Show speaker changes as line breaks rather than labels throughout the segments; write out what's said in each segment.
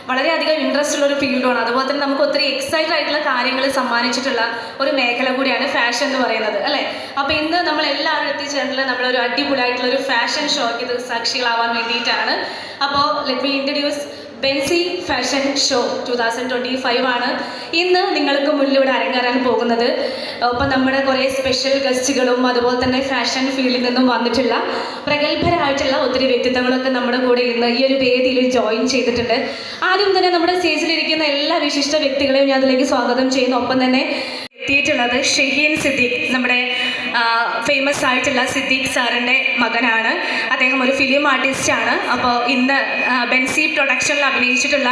വളരെയധികം ഇൻട്രസ്റ്റ് ഉള്ള ഒരു ഫീൽഡാണ്. അതുപോലെ തന്നെ നമുക്ക് ഒത്തിരി എക്സൈറ്റഡ് ആയിട്ടുള്ള കാര്യങ്ങൾ സമ്മാനിച്ചിട്ടുള്ള ഒരു മേഖല കൂടിയാണ് ഫാഷൻ എന്ന് പറയുന്നത്, അല്ലേ? അപ്പോൾ ഇന്ന് നമ്മൾ എല്ലാവരും എത്തിച്ചേർന്നില്ല നമ്മളൊരു അടിപൊളിയായിട്ടുള്ള ഒരു ഫാഷൻ ഷോയ്ക്ക് ഇത് സാക്ഷികളാവാൻ വേണ്ടിയിട്ടാണ്. അപ്പോൾ ലെറ്റ് മീ ഇൻട്രൊഡ്യൂസ് ബെൻസി ഫാഷൻ ഷോ 2025 ആണ് ഇന്ന് നിങ്ങൾക്ക് മുന്നിലൂടെ അരങ്ങേറാൻ പോകുന്നത്. ഒപ്പം നമ്മുടെ കുറേ സ്പെഷ്യൽ ഗസ്റ്റുകളും അതുപോലെ തന്നെ ഫാഷൻ ഫീൽഡിൽ നിന്നും വന്നിട്ടുള്ള പ്രഗത്ഭരായിട്ടുള്ള ഒത്തിരി വ്യക്തിത്വങ്ങളൊക്കെ നമ്മുടെ കൂടെ ഇന്ന് ഈ ഒരു വേദിയിൽ ജോയിൻ ചെയ്തിട്ടുണ്ട്. ആദ്യം തന്നെ നമ്മുടെ സ്റ്റേജിലിരിക്കുന്ന എല്ലാ വിശിഷ്ട വ്യക്തികളെയും ഞാൻ അതിലേക്ക് സ്വാഗതം ചെയ്യുന്നു. ഒപ്പം തന്നെ എത്തിയിട്ടുള്ളത് ഷഹീൻ സിദ്ദീഖ്, നമ്മുടെ ഫേമസ് ആയിട്ടുള്ള സിദ്ദീഖ് സാറിൻ്റെ മകനാണ്. അദ്ദേഹം ഒരു ഫിലിം ആർട്ടിസ്റ്റാണ്. അപ്പോൾ ഇന്ന് ബെൻസി പ്രൊഡക്ഷനിൽ അഭിനയിച്ചിട്ടുള്ള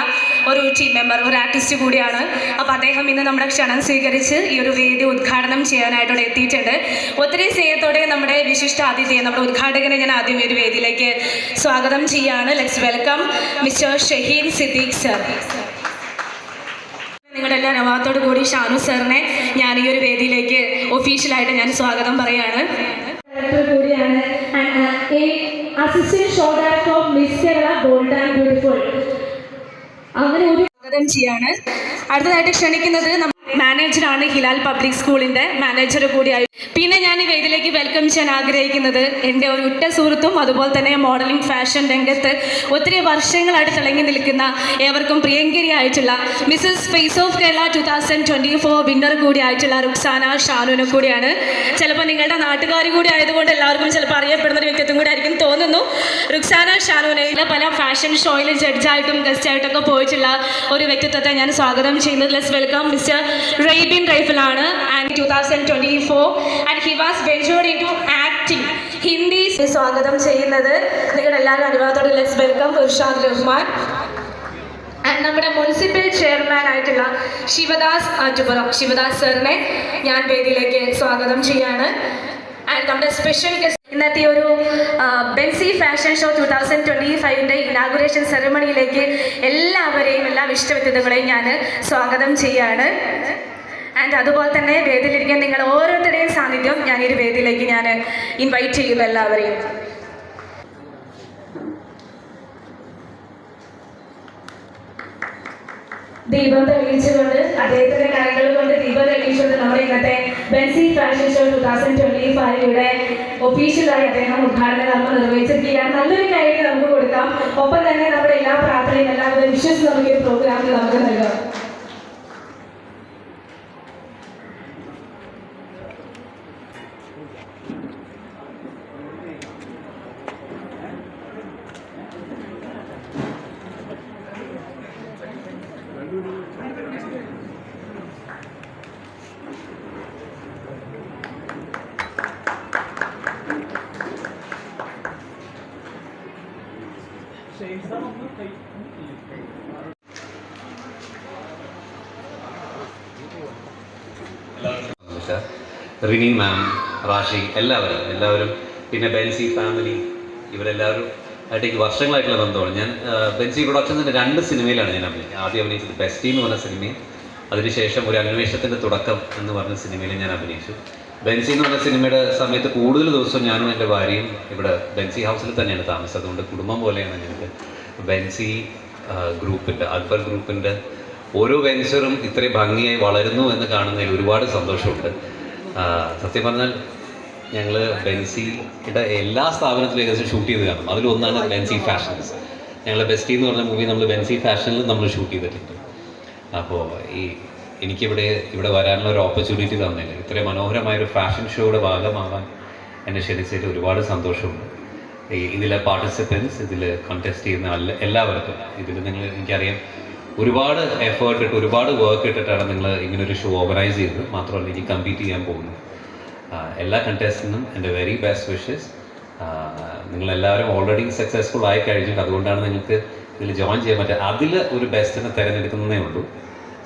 ഒരു ടീം മെമ്പർ, ഒരു ആർട്ടിസ്റ്റ് കൂടിയാണ്. അപ്പോൾ അദ്ദേഹം ഇന്ന് നമ്മുടെ ക്ഷണം സ്വീകരിച്ച് ഈ ഒരു വേദി ഉദ്ഘാടനം ചെയ്യാനായിട്ട് എത്തിയിട്ടുണ്ട്. ഒത്തിരി സ്നേഹത്തോടെ നമ്മുടെ വിശിഷ്ട അതിഥിയെ, നമ്മുടെ ഉദ്ഘാടകനെ ഞാൻ ആദ്യം ഈ ഒരു വേദിയിലേക്ക് സ്വാഗതം ചെയ്യുകയാണ്. Let's welcome mister Shaheen Siddique sir. നിങ്ങളുടെ എല്ലാ അനുവാദത്തോടു കൂടി ഷാനു സാറിനെ ഞാൻ ഈ ഒരു വേദിയിലേക്ക് ഒഫീഷ്യലായിട്ട് ഞാൻ സ്വാഗതം പറയാണ്. കൂടിയാണ് assistant show director of miss Kerala bold and beautiful. അങ്ങനെ ഒരു സ്വാഗതം ചെയ്യാണ്. അടുത്തതായിട്ട് ക്ഷണിക്കുന്നത് മാനേജറാണ്, ഹിലാൽ പബ്ലിക് സ്കൂളിൻ്റെ മാനേജർ കൂടിയായി. പിന്നെ ഞാൻ ഈ വേദിയിലേക്ക് വെൽക്കം ചെയ്യാൻ ആഗ്രഹിക്കുന്നത് എൻ്റെ ഒരു ഉറ്റ സുഹൃത്തും അതുപോലെ തന്നെ മോഡലിംഗ് ഫാഷൻ രംഗത്ത് ഒത്തിരി വർഷങ്ങളായിട്ട് തിളങ്ങി നിൽക്കുന്ന ഏവർക്കും പ്രിയങ്കരിയായിട്ടുള്ള Mrs face of Kerala 2024 winner കൂടിയായിട്ടുള്ള റുക്സാന ഷാനുവിനെ കൂടിയാണ്. ചിലപ്പോൾ നിങ്ങളുടെ നാട്ടുകാർ കൂടി ആയതുകൊണ്ട് എല്ലാവർക്കും ചിലപ്പോൾ അറിയപ്പെടുന്ന ഒരു വ്യക്തിത്വം കൂടി ആയിരിക്കും തോന്നുന്നു. റുക്സാന ഷാനുവിനെ പല ഫാഷൻ ഷോയിൽ ജഡ്ജായിട്ടും ഗസ്റ്റായിട്ടൊക്കെ പോയിട്ടുള്ള ഒരു വ്യക്തിത്വത്തെ ഞാൻ സ്വാഗതം ചെയ്യുന്നത്. ലെറ്റ്സ് വെൽക്കം മിസ്റ്റർ റെയ്ബിൻ റൈഫിലാണ്. And 2024 and he was ventured into acting. Hindi സ്വാഗതം ചെയ്യുന്നത് നിങ്ങളുടെ എല്ലാവരും അനുഭവത്തോടെ let's welcome Irshad Rahman. And നമ്മുടെ മുനിസിപ്പൽ ചെയർമാൻ ആയിട്ടുള്ള ശിവദാസ് ആറ്റുപുറം, ശിവദാസ് സാറിനെ ഞാൻ വേദിയിലേക്ക് സ്വാഗതം ചെയ്യാണ്. ആൻഡ് നമ്മുടെ സ്പെഷ്യൽ ഗസ്റ്റ് ഇന്നത്തെ ഒരു ബെൻസി ഫാഷൻ ഷോ 2025 ഇനാഗുറേഷൻ സെറമണിയിലേക്ക് എല്ലാവരെയും, എല്ലാ ഇഷ്ട വ്യക്തിത്വങ്ങളെയും ഞാൻ സ്വാഗതം ചെയ്യാണ്. ആൻഡ് അതുപോലെ തന്നെ വേദിയിലിരിക്കാൻ നിങ്ങൾ ഓരോരുത്തരുടെയും സാന്നിധ്യം ഞാൻ ഈ വേദിയിലേക്ക് ഞാൻ ഇൻവൈറ്റ് ചെയ്യുന്നു എല്ലാവരെയും. ദീപം തെളിയിച്ചുകൊണ്ട്, അദ്ദേഹത്തിന്റെ കരങ്ങൾ കൊണ്ട് ദീപം തെളിയിച്ചുകൊണ്ട് നമ്മുടെ ഇന്നത്തെ ബെൻസി ഫാഷൻ ഷോ 2025 ഒഫീഷ്യലായി അദ്ദേഹം ഉദ്ഘാടന കർമ്മം നിർവഹിച്ചിരിക്കുകയാണ്. നല്ലൊരു കാര്യം നമുക്ക് കൊടുക്കാം. ഒപ്പം തന്നെ നമ്മുടെ എല്ലാ പ്രാർത്ഥനയും എല്ലാവിധ വിശ്വസ് നമുക്ക് ഈ പ്രോഗ്രാമിൽ നമുക്ക് നൽകാം.
റിനി മാം, റാഷി, എല്ലാവരും പിന്നെ ബെൻസി ഫാമിലി, ഇവരെല്ലാവരും ആയിട്ടേക്ക് വർഷങ്ങളായിട്ടുള്ള ബന്ധമാണ്. ഞാൻ ബെൻസി പ്രൊഡക്ഷൻസിൻ്റെ 2 സിനിമയിലാണ് ഞാൻ ആദ്യം അഭിനയിച്ചത്. ബെസ്റ്റി എന്ന് പറഞ്ഞ സിനിമയും അതിനുശേഷം ഒരു അന്വേഷണത്തിൻ്റെ തുടക്കം എന്ന് പറഞ്ഞ സിനിമയിൽ ഞാൻ അഭിനയിച്ചു. ബെൻസി എന്ന് പറഞ്ഞ സിനിമയുടെ സമയത്ത് കൂടുതൽ ദിവസം ഞാനും എൻ്റെ ഭാര്യയും ഇവിടെ ബെൻസി ഹൗസിൽ തന്നെയാണ് താമസം. അതുകൊണ്ട് കുടുംബം പോലെയാണ് ഞങ്ങൾക്ക്. ബെൻസി ഗ്രൂപ്പിൻ്റെ, അക്ബർ ഗ്രൂപ്പിൻ്റെ ഓരോ വെഞ്ചറും ഇത്രയും ഭംഗിയായി വളരുന്നു എന്ന് കാണുന്നതിൽ ഒരുപാട് സന്തോഷമുണ്ട്. സത്യം പറഞ്ഞാൽ ഞങ്ങൾ ബെൻസിയുടെ എല്ലാ സ്ഥാപനത്തിലും ഏകദേശം ഷൂട്ട് ചെയ്ത് കാണും. അതിലൊന്നാണ് ബെൻസി ഫാഷൻസ്. ഞങ്ങൾ ബെസ്റ്റി എന്ന് പറഞ്ഞ മൂവി നമ്മൾ ബെൻസി ഫാഷനിൽ നമ്മൾ ഷൂട്ട് ചെയ്തിട്ടുണ്ട്. അപ്പോൾ ഇവിടെ വരാനുള്ള ഒരു ഓപ്പർച്യൂണിറ്റി തന്നില്ല. ഇത്രയും മനോഹരമായൊരു ഫാഷൻ ഷോയുടെ ഭാഗമാകാൻ എന്നെ ക്ഷണിച്ചതിൽ ഒരുപാട് സന്തോഷമുണ്ട്. ഇതിലെ പാർട്ടിസിപ്പൻസ്, ഇതിൽ കോൺടെസ്റ്റ് ചെയ്യുന്ന എല്ലാവർക്കും, ഇതിൽ എനിക്കറിയാം ഒരുപാട് എഫേർട്ട് ഇട്ട്, ഒരുപാട് വർക്ക് ഇട്ടിട്ടാണ് നിങ്ങൾ ഇങ്ങനൊരു ഷോ ഓർഗനൈസ് ചെയ്തത്. മാത്രമല്ല എനിക്ക് കമ്പീറ്റ് ചെയ്യാൻ പോകുന്നു. എല്ലാ കണ്ടസ്റ്റൻറ്റിനും എൻ്റെ വെരി ബെസ്റ്റ് വിഷസ്. നിങ്ങളെല്ലാവരും ഓൾറെഡി സക്സസ്ഫുൾ ആയി കഴിഞ്ഞിട്ട്, അതുകൊണ്ടാണ് നിങ്ങൾക്ക് ഇതിൽ ജോയിൻ ചെയ്യാൻ പറ്റുക. അതിൽ ഒരു ബെസ്റ്റിനെ തിരഞ്ഞെടുക്കുന്നതേ ഉള്ളൂ.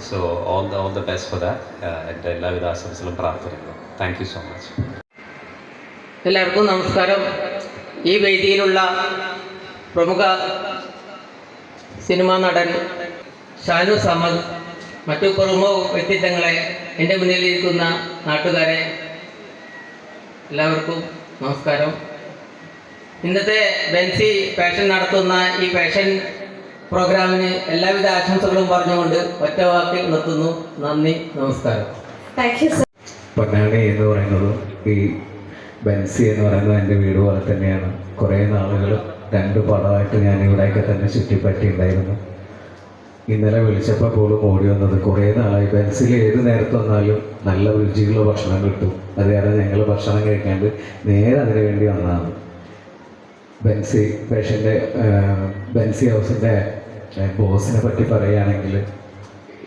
So all the best for that. എൻ്റെ എല്ലാവിധ ആശംസകളും പ്രാർത്ഥനകളും. Thank you so much.
എല്ലാവർക്കും നമസ്കാരം. ഈ വേദിയിലുള്ള പ്രമുഖ സിനിമാ നടൻ ഷാനു സമദ്, മറ്റു പ്രമുഖ വ്യക്തിത്വങ്ങളെ, എൻ്റെ മുന്നിലിരിക്കുന്ന നാട്ടുകാരെ, എല്ലാവർക്കും നമസ്കാരം. ഇന്നത്തെ ബെൻസി ഫാഷൻ നടത്തുന്ന ഈ ഫാഷൻ പ്രോഗ്രാമിന് എല്ലാവിധ ആശംസകളും പറഞ്ഞുകൊണ്ട് ഒറ്റ വാക്കിൽ നിർത്തുന്നു. നന്ദി, നമസ്കാരം.
Thank you sir.
പൊന്നാനി എന്ന് പറയുന്നത് ഈ ബെൻസി എന്ന് പറയുന്നത് എൻ്റെ വീട് പോലെ തന്നെയാണ്. കുറേ നാളുകൾ 2 പടമായിട്ട് ഞാൻ ഇവിടെയൊക്കെ തന്നെ ചുറ്റിപ്പറ്റിയിട്ടുണ്ടായിരുന്നു. ഇന്നലെ വിളിച്ചപ്പോൾ പോലും ഓടി വന്നത് കുറേ നാളായി ബെൻസിൽ ഏത് നേരത്ത് വന്നാലും നല്ല രുചിയുള്ള ഭക്ഷണം കിട്ടും. അത് കാരണം ഞങ്ങൾ ഭക്ഷണം കഴിക്കാണ്ട് നേരെ അതിന് വേണ്ടി വന്നതാണ്. ബെൻസി ഫാഷൻ്റെ ബെൻസി ഹൗസിൻ്റെ ബോസിനെ പറ്റി പറയുകയാണെങ്കിൽ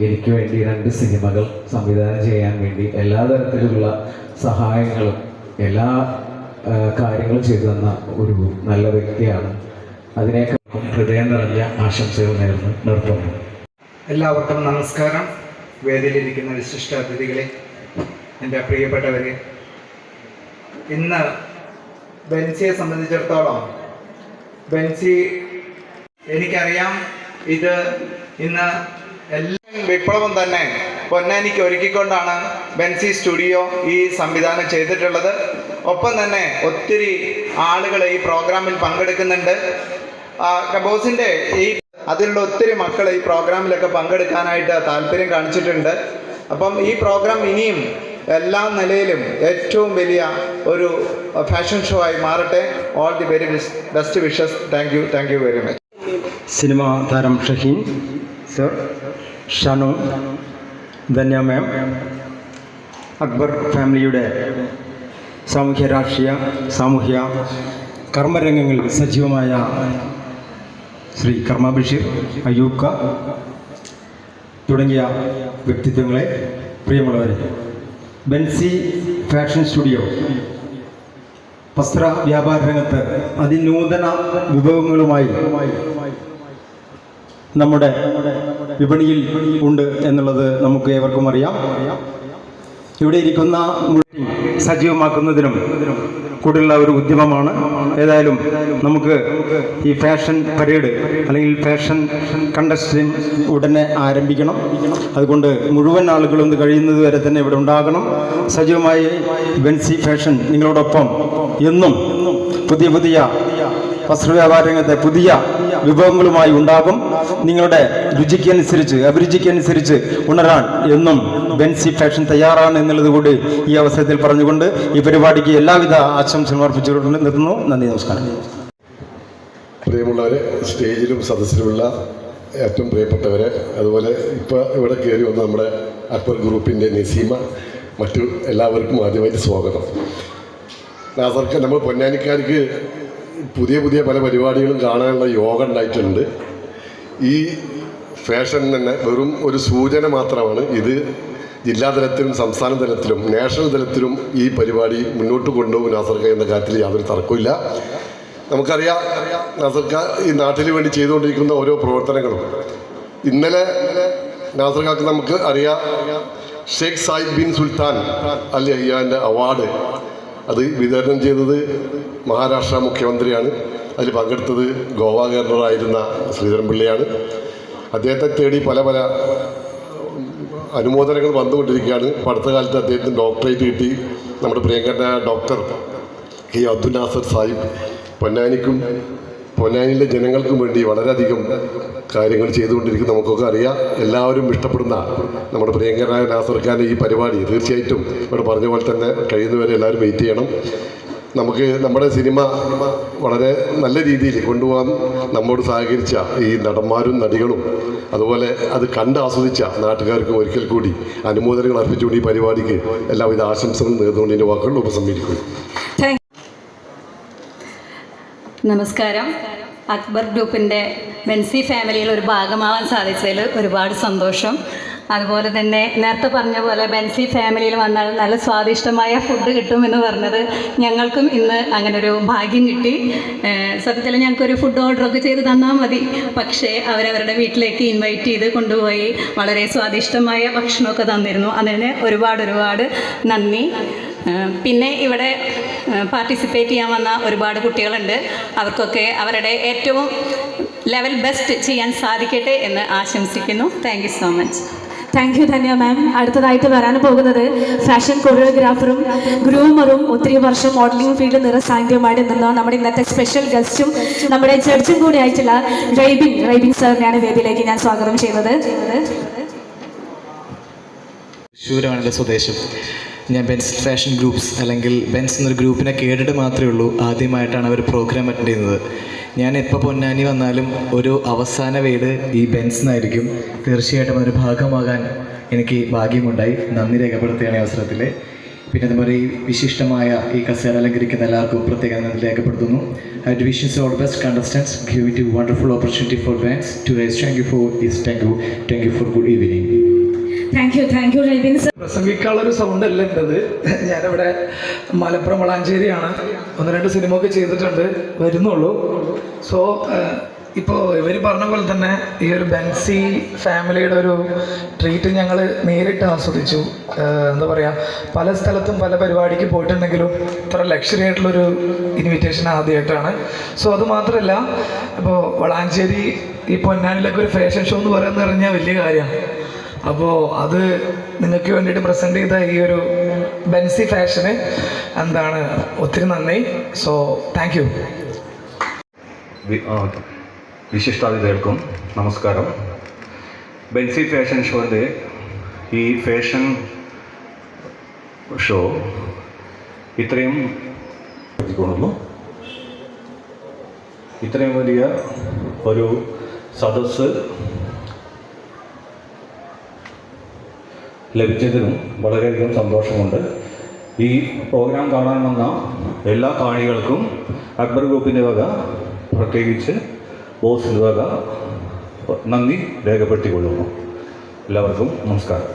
എനിക്ക് വേണ്ടി 2 സിനിമകൾ സംവിധാനം ചെയ്യാൻ വേണ്ടി എല്ലാ തരത്തിലുള്ള സഹായങ്ങളും എല്ലാ കാര്യങ്ങളും ചെയ്തു തന്ന ഒരു നല്ല വ്യക്തിയാണ്. അതിനേക്കാൾ ഹൃദയം നിറഞ്ഞ ആശംസകൾ നേർന്ന് നിർത്തുന്നു.
എല്ലാവർക്കും നമസ്കാരം. വേദിയിലിരിക്കുന്ന വിശിഷ്ട അതിഥികളെ, എൻ്റെ പ്രിയപ്പെട്ടവരെ, ഇന്ന് ബെൻസിയെ സംബന്ധിച്ചിടത്തോളം ബെൻസി എനിക്കറിയാം, ഇത് ഇന്ന് എല്ലാ വിപ്ലവം തന്നെ പൊന്നാനിക്ക് ഒരുക്കിക്കൊണ്ടാണ് ബെൻസി സ്റ്റുഡിയോ ഈ സംവിധാനം ചെയ്തിട്ടുള്ളത്. ഒപ്പം തന്നെ ഒത്തിരി ആളുകൾ ഈ പ്രോഗ്രാമിൽ പങ്കെടുക്കുന്നുണ്ട്. ബോസിൻ്റെ അതിലുള്ള ഒത്തിരി മക്കൾ ഈ പ്രോഗ്രാമിലൊക്കെ പങ്കെടുക്കാനായിട്ട് താല്പര്യം കാണിച്ചിട്ടുണ്ട്. അപ്പം ഈ പ്രോഗ്രാം ഇനിയും എല്ലാ നിലയിലും ഏറ്റവും വലിയ ഒരു ഫാഷൻ ഷോ ആയി മാറട്ടെ. All the very best wishes. Thank you very much.
Cinema താരം ഷഹീൻ സർ, ഷാനു, ധന്യ മാം, അക്ബർ ഫാമിലിയുടെ സാമൂഹ്യ രാഷ്ട്രീയ സാമൂഹ്യ കർമ്മരംഗങ്ങളിൽ സജീവമായ ശ്രീ കർമ്മ ബഷീർ, അയ്യൂബ് ക തുടങ്ങിയ വ്യക്തിത്വങ്ങളെ, പ്രിയമുള്ളവരെ, ബെൻസി ഫാഷൻ സ്റ്റുഡിയോ വസ്ത്ര വ്യാപാര രംഗത്ത് അതിനൂതന വിഭവങ്ങളുമായി നമ്മുടെ വിപണിയിൽ ഉണ്ട് എന്നുള്ളത് നമുക്ക് ഏവർക്കും അറിയാം. ഇവിടെ ഇരിക്കുന്ന സജീവമാക്കുന്നതിനും കൂടെയുള്ള ഒരു ഉദ്യമമാണ്. ഏതായാലും നമുക്ക് ഈ ഫാഷൻ പരേഡ് അല്ലെങ്കിൽ ഫാഷൻ കണ്ടസ്റ്റിന് ഉടനെ ആരംഭിക്കണം. അതുകൊണ്ട് മുഴുവൻ ആളുകളും കഴിയുന്നത് വരെ തന്നെ ഇവിടെ ഉണ്ടാകണം. സജീവമായി ബെൻസി ഫാഷൻ നിങ്ങളോടൊപ്പം എന്നും പുതിയ വസ്ത്രവ്യാപാര രംഗത്തെ പുതിയ വിഭവങ്ങളുമായി ഉണ്ടാകും. നിങ്ങളുടെ രുചിക്കനുസരിച്ച് അഭിരുചിക്കനുസരിച്ച് ഉണരാൻ എന്നും ബെൻസി ഫാഷൻ തയ്യാറാണ് എന്നുള്ളത് കൂടി ഈ അവസരത്തിൽ പറഞ്ഞുകൊണ്ട് ഈ പരിപാടിക്ക് എല്ലാവിധ ആശംസകളും അർപ്പിച്ചുകൊണ്ട് നിർത്തുന്നു. നന്ദി, നമസ്കാരം.
പ്രിയമുള്ളവരെ, സ്റ്റേജിലും സദസ്സിലുമുള്ള ഏറ്റവും പ്രിയപ്പെട്ടവരെ, അതുപോലെ ഇപ്പോൾ ഇവിടെ കയറി വന്ന നമ്മുടെ അക്ബർ ഗ്രൂപ്പിൻ്റെ നസീമ, മറ്റു എല്ലാവർക്കും ആദ്യമായിട്ട് സ്വാഗതം. നാസർക്ക് നമ്മൾ പൊന്നാനിക്കാർക്ക് പുതിയ പല പരിപാടികളും കാണാനുള്ള യോഗം ഉണ്ടായിട്ടുണ്ട്. ഈ ഫാഷൻ തന്നെ വെറും ഒരു സൂചന മാത്രമാണ്. ഇത് ജില്ലാതലത്തിലും സംസ്ഥാന തലത്തിലും നാഷണൽ തലത്തിലും ഈ പരിപാടി മുന്നോട്ട് കൊണ്ടുപോകും നാസർക്ക എന്ന കാര്യത്തിൽ യാതൊരു തർക്കമില്ല. നമുക്കറിയാം നാസർക്ക ഈ നാട്ടിന് വേണ്ടി ചെയ്തുകൊണ്ടിരിക്കുന്ന ഓരോ പ്രവർത്തനങ്ങളും. ഇന്നലെ നാസർക്കാക്ക് നമുക്ക് അറിയാം, ഷെയ്ഖ് സായിദ് ബിൻ സുൽത്താൻ അൽ നഹ്യാൻ്റെ അവാർഡ് അത് വിതരണം ചെയ്തത് മഹാരാഷ്ട്ര മുഖ്യമന്ത്രിയാണ്. അതിൽ പങ്കെടുത്തത് ഗോവ ഗവർണറായിരുന്ന ശ്രീധരൻപിള്ളയാണ്. അദ്ദേഹത്തെ തേടി പല അനുമോദനങ്ങൾ വന്നുകൊണ്ടിരിക്കുകയാണ്. അടുത്ത കാലത്ത് അദ്ദേഹത്തിന് ഡോക്ടറേറ്റ് കിട്ടി. നമ്മുടെ പ്രിയങ്കരനായ ഡോക്ടർ കെ അബ്ദുൽ നാസർ സാഹിബ് പൊന്നാനിക്കും പൊന്നാനിയിലെ ജനങ്ങൾക്കും വേണ്ടി വളരെയധികം കാര്യങ്ങൾ ചെയ്തുകൊണ്ടിരിക്കും. നമുക്കൊക്കെ അറിയാം. എല്ലാവരും ഇഷ്ടപ്പെടുന്ന നമ്മുടെ പ്രിയങ്കരനായ നാസർ ഖാൻ്റെ ഈ പരിപാടി തീർച്ചയായിട്ടും ഇവിടെ പറഞ്ഞ പോലെ തന്നെ കഴിയുന്നവരെ എല്ലാവരും വെയിറ്റ് ചെയ്യണം. നമുക്ക് നമ്മുടെ സിനിമ വളരെ നല്ല രീതിയിൽ കൊണ്ടുപോകാൻ നമ്മോട് സഹകരിച്ച ഈ നടന്മാരും നടികളും അതുപോലെ അത് കണ്ട് ആസ്വദിച്ച നാട്ടുകാർക്കും ഒരിക്കൽ കൂടി അനുമോദനങ്ങൾ അർപ്പിച്ചുകൊണ്ട് ഈ പരിപാടിക്ക് എല്ലാവിധ ആശംസകളും നേർന്നുകൊണ്ട് എൻ്റെ വാക്കുകൾ ഉപസംഹരിക്കുന്നു.
നമസ്കാരം. അക്ബർ ഗ്രൂപ്പിൻ്റെ ബെൻസി ഫാമിലിയിൽ ഒരു ഭാഗമാവാൻ സാധിച്ചതിൽ ഒരുപാട് സന്തോഷം. അതുപോലെ തന്നെ നേരത്തെ പറഞ്ഞ പോലെ ബെൻസി ഫാമിലിയിൽ വന്നാൽ നല്ല സ്വാദിഷ്ടമായ ഫുഡ് കിട്ടുമെന്ന് പറഞ്ഞത് ഞങ്ങൾക്കും ഇന്ന് അങ്ങനൊരു ഭാഗ്യം കിട്ടി. സത്യത്തിൽ ഞങ്ങൾക്കൊരു ഫുഡ് ഓർഡറൊക്കെ ചെയ്ത് തന്നാൽ മതി. പക്ഷേ അവരവരുടെ വീട്ടിലേക്ക് ഇൻവൈറ്റ് ചെയ്ത് കൊണ്ടുപോയി വളരെ സ്വാദിഷ്ടമായ ഭക്ഷണമൊക്കെ തന്നിരുന്നു. അതിന് ഒരുപാട് നന്ദി. പിന്നെ ഇവിടെ പാർട്ടിസിപ്പേറ്റ് ചെയ്യാൻ വന്ന ഒരുപാട് കുട്ടികളുണ്ട്. അവർക്കൊക്കെ അവരുടെ ഏറ്റവും ലെവൽ ബെസ്റ്റ് ചെയ്യാൻ സാധിക്കട്ടെ എന്ന് ആശംസിക്കുന്നു. Thank you so much.
Thank you Dhanya ma'am. അടുത്തതായിട്ട് വരാൻ പോകുന്നത് ഫാഷൻ കൊറിയോഗ്രാഫറും ഗ്രൂമറും ഒത്തിരി വർഷം മോഡലിംഗ് ഫീൽഡിൽ നിറസാന്നിധ്യമായിട്ട് നിന്ന നമ്മുടെ ഇന്നത്തെ സ്പെഷ്യൽ ഗസ്റ്റും നമ്മുടെ ജഡ്ജും കൂടി ആയിട്ടുള്ള റൈബിൻ സാറിനെയാണ് വേദിയിലേക്ക് ഞാൻ സ്വാഗതം ചെയ്യുന്നത്.
തൃശ്ശൂരാണ് എൻ്റെ സ്വദേശം. ഞാൻ ബെൻസ് ഫാഷൻ ഗ്രൂപ്പ്സ് അല്ലെങ്കിൽ ബെൻസ് എന്നൊരു ഗ്രൂപ്പിനെ കേട്ടിട്ട് മാത്രമേ ഉള്ളൂ. ആദ്യമായിട്ടാണ് അവർ പ്രോഗ്രാം അറ്റൻഡ് ചെയ്യുന്നത്. ഞാൻ എപ്പോൾ പൊന്നാനി വന്നാലും ഒരു അവസാന വീട് ഈ ബെൻസ് എന്നായിരിക്കും. തീർച്ചയായിട്ടും അതൊരു ഭാഗമാകാൻ എനിക്ക് ഭാഗ്യമുണ്ടായി. നന്ദി രേഖപ്പെടുത്തുകയാണ് ഈ അവസരത്തിൽ. പിന്നെ അതുപോലെ ഈ വിശിഷ്ടമായ ഈ കസേര അലങ്കരിക്കുന്ന എല്ലാവർക്കും പ്രത്യേകം നന്ദി രേഖപ്പെടുത്തുന്നു. I wish you all the best contestants. Give it a wonderful opportunity for bands to raise. Thank you for this. Thank you for good evening.
Thank you Raibin sir.
പ്രസംഗിക്കാനുള്ളൊരു സൗണ്ട് അല്ല എൻ്റെത്. ഞാനിവിടെ മലപ്പുറം വളാഞ്ചേരിയാണ്. 1-2 സിനിമയൊക്കെ ചെയ്തിട്ടുണ്ട്, വരുന്നുള്ളൂ. സോ ഇപ്പോൾ ഇവർ പറഞ്ഞ പോലെ തന്നെ ഈ ഒരു ബെൻസി ഫാമിലിയുടെ ഒരു ട്രീറ്റ് ഞങ്ങൾ നേരിട്ട് ആസ്വദിച്ചു. എന്താ പറയുക, പല സ്ഥലത്തും പല പരിപാടിക്ക് പോയിട്ടുണ്ടെങ്കിലും ഇത്ര ലക്ഷറി ആയിട്ടുള്ളൊരു ഇൻവിറ്റേഷൻ ആദ്യമായിട്ടാണ്. സോ അതുമാത്രമല്ല, ഇപ്പോൾ വളാഞ്ചേരി ഈ പൊന്നാനിലൊക്കെ ഒരു ഫാഷൻ ഷോ എന്ന് പറയുന്നത് പറഞ്ഞാൽ വലിയ കാര്യമാണ്. അപ്പോൾ അത് നിങ്ങൾക്ക് വേണ്ടിയിട്ട് പ്രസൻറ്റ് ചെയ്ത ഈ ഒരു ബെൻസി ഫാഷന് ഒത്തിരി നന്ദി. So thank you.
വിശിഷ്ടാതിഥികൾക്കും നമസ്കാരം. ബെൻസി ഫാഷൻ ഷോൻ്റെ ഈ ഫാഷൻ ഷോ ഇത്രയും വലിയ ഒരു സദസ്സ് ലഭിച്ചതിനും വളരെയധികം സന്തോഷമുണ്ട്. ഈ പ്രോഗ്രാം കാണാൻ വന്ന എല്ലാ കാണികൾക്കും അക്ബർ ഗ്രൂപ്പിൻ്റെ വക, പ്രത്യേകിച്ച് ബോസിൻ്റെ വക നന്ദി രേഖപ്പെടുത്തിക്കൊള്ളുന്നു. എല്ലാവർക്കും നമസ്കാരം.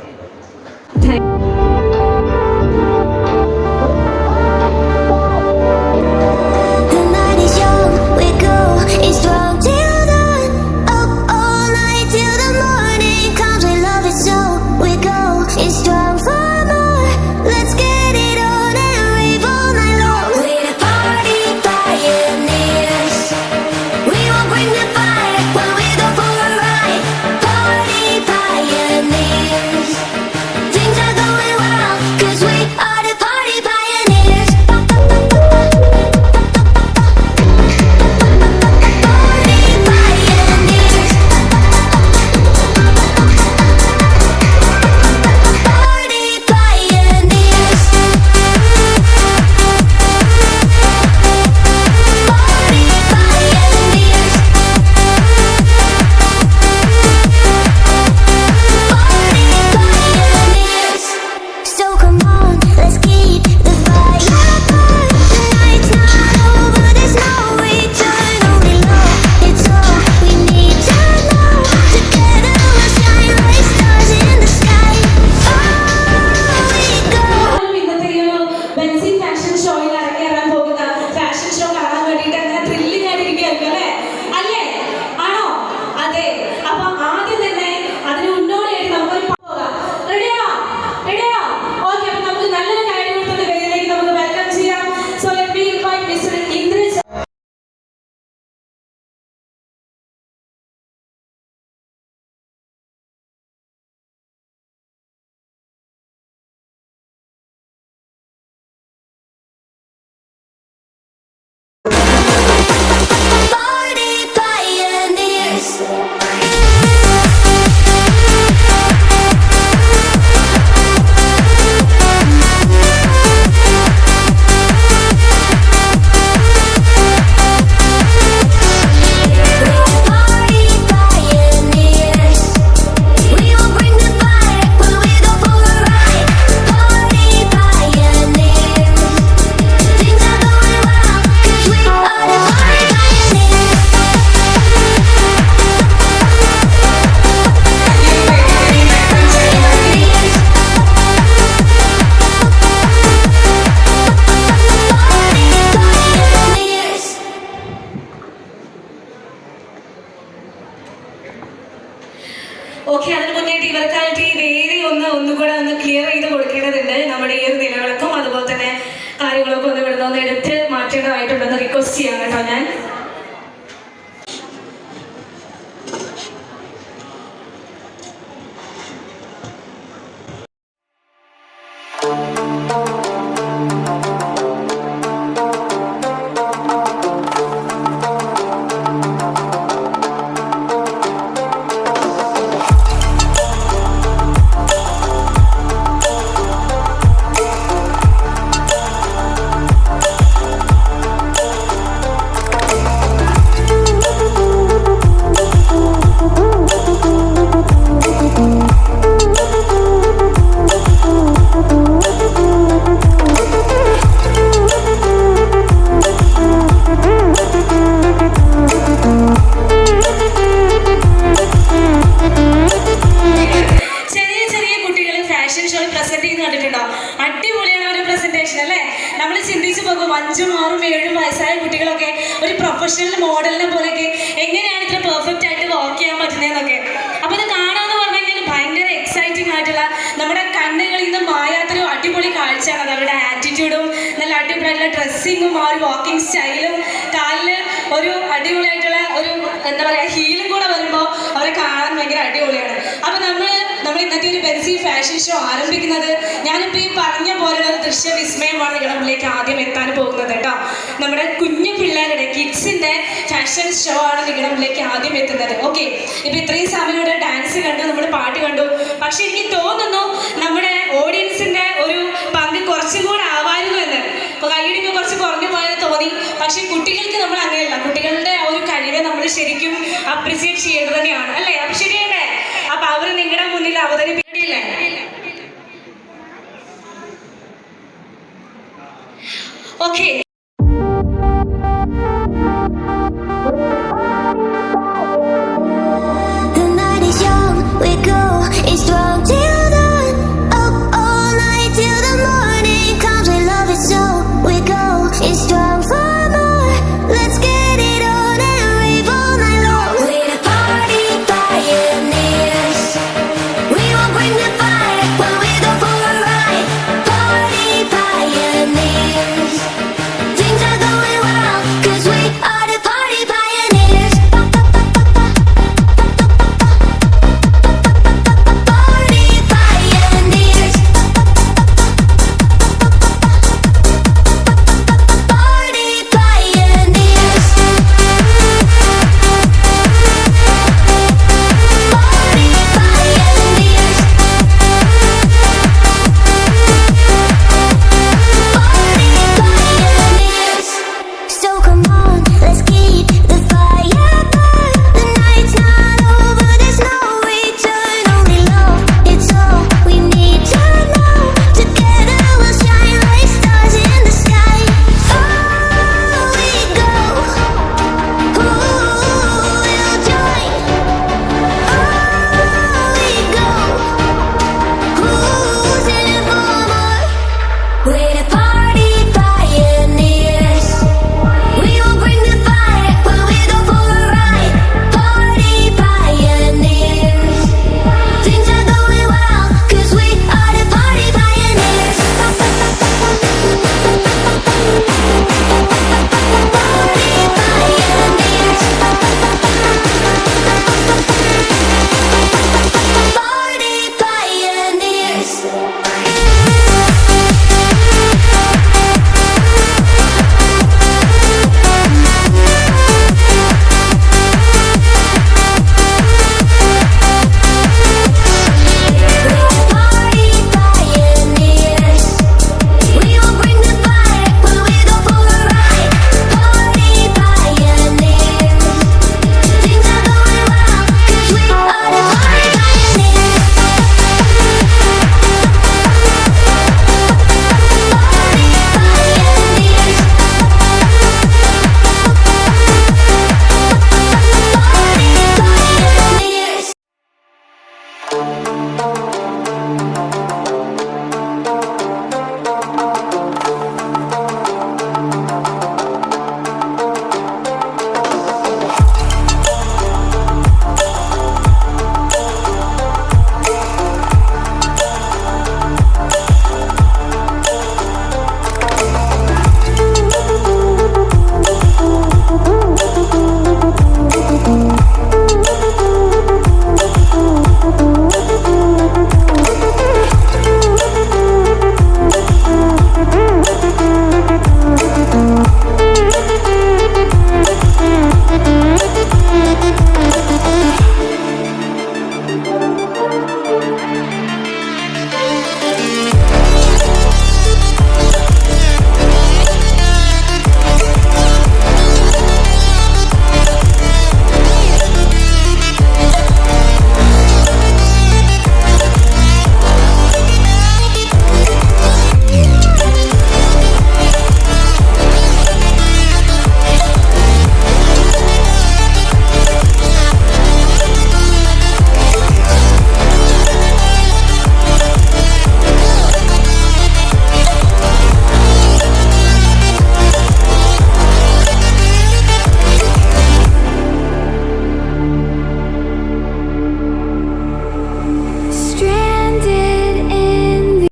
ഓക്കെ, അതിന് മുന്നേറ്റ് ഇവർക്കായിട്ട് ഈ വേദി ഒന്നുകൂടെ ക്ലിയർ ചെയ്ത് കൊടുക്കേണ്ടതുണ്ട്. നമ്മുടെ ഈ ഒരു നിലവിളക്കും അതുപോലെ തന്നെ കാര്യങ്ങളൊക്കെ ഇവിടെ എടുത്ത് മാറ്റേണ്ടതായിട്ടുണ്ടെന്ന് റിക്വസ്റ്റ് ചെയ്യാം കേട്ടോ. ഞാൻ 5ഉം 6ഉം 7ഉം വയസ്സായ കുട്ടികളൊക്കെ ഒരു പ്രൊഫഷണൽ മോഡലിനെ പോലെയൊക്കെ എങ്ങനെയാണ് ഇത്ര പെർഫെക്റ്റ് ആയിട്ട് വാക്ക് ചെയ്യാൻ പറ്റുന്നതെന്നൊക്കെ. അപ്പോൾ ഇത് കാണാമെന്ന് പറഞ്ഞു കഴിഞ്ഞാൽ ഭയങ്കര എക്സൈറ്റിംഗ് ആയിട്ടുള്ള നമ്മുടെ കണ്ണുകളിൽ നിന്ന് മായാത്തൊരു അടിപൊളി കാഴ്ചയാണ് അത്. അവരുടെ ആറ്റിറ്റ്യൂഡും നല്ല അടിപൊളിയായിട്ടുള്ള ഡ്രസ്സിങ്ങും ആ ഒരു വാക്കിംഗ് സ്റ്റൈലും കാലിൽ ഒരു അടിപൊളിയായിട്ടുള്ള ഒരു എന്താ പറയുക ഹീലും കൂടെ വരുമ്പോൾ അവരെ കാണാൻ ഭയങ്കര അടിപൊളിയാണ്. അപ്പോൾ നമ്മൾ ഇന്നത്തെ ഒരു ബെൻസി ഫാഷൻ ഷോ ആരംഭിക്കുന്നത് ഞാനിപ്പോൾ ഈ പറഞ്ഞ പോലുള്ള ഒരു ദൃശ്യവിസ്മയമാണ് നിങ്ങളുടെ മുന്നിലേക്ക് ആദ്യം എത്താൻ പോകുന്നത് കേട്ടോ. നമ്മുടെ കുഞ്ഞു പിള്ളേരുടെ കിഡ്സിൻ്റെ ഫാഷൻ ഷോ ആണ് നിങ്ങളുടെ മുന്നിലേക്ക് ആദ്യം എത്തുന്നത്. ഓക്കെ, ഇപ്പോൾ ഇത്രയും സമയം ഇവിടെ ഡാൻസ് കണ്ടു, നമ്മൾ പാട്ട് കണ്ടു. പക്ഷെ എനിക്ക് തോന്നുന്നു നമ്മുടെ ഓഡിയൻസിൻ്റെ ഒരു പങ്ക് കുറച്ചും കൂടെ ആവായിരുന്നു എന്ന്. ഇപ്പോൾ കൈയടിക്ക് കുറച്ച് കുറഞ്ഞു പോയെന്ന് തോന്നി. പക്ഷേ കുട്ടികൾക്ക് നമ്മൾ അങ്ങനെയല്ല, കുട്ടികളുടെ ആ ഒരു കഴിവ് നമ്മൾ ശരിക്കും അപ്രിസിയേറ്റ് ചെയ്യേണ്ടത് തന്നെയാണ് അല്ലേ? അപ്പം ശരിയല്ലേ? അപ്പം അവർ നിങ്ങളുടെ മുന്നിൽ അവതരിപ്പിക്കില്ലേ? ഓക്കെ.